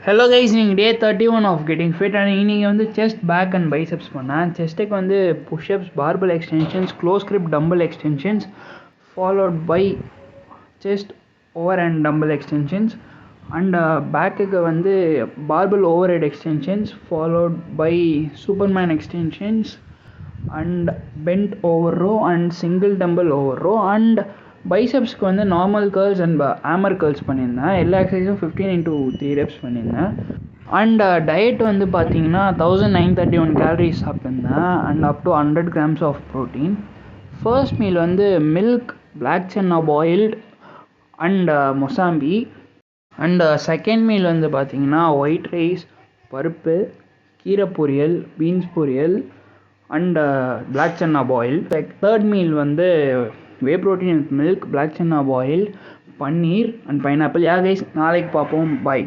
Hello guys, நீங்கள் day 31 of getting fit and இன்றைக்கி வந்து செஸ்ட் பேக் அண்ட் பைசெப்ஸ் பண்ணேன். செஸ்ட்டுக்கு வந்து pushups, barbell extensions, close grip dumbbell extensions followed by chest over and dumbbell extensions. And பேக்குக்கு வந்து barbell over head extensions followed by superman extensions and bent over row and single dumbbell over row. And பைசெப்ஸ்க்கு வந்து normal curls and hammer curls பண்ணியிருந்தேன். எல்லா எக்ஸசைஸும் 15x3 reps பண்ணியிருந்தேன். And diet வந்து பார்த்தீங்கன்னா 1931 calories சாப்பிட்ருந்தேன் and up to 100 grams of protein. First meal வந்து milk, black chana boiled and mosambi. And second meal வந்து பார்த்தீங்கன்னா ஒயிட் ரைஸ், பருப்பு, கீரை பொரியல், பீன்ஸ் பொரியல் and black chana boil. Third meal வந்து whey protein with milk, black chana boil, paneer and pineapple. Yeah guys, நாளைக்கு பார்ப்போம். பாய்.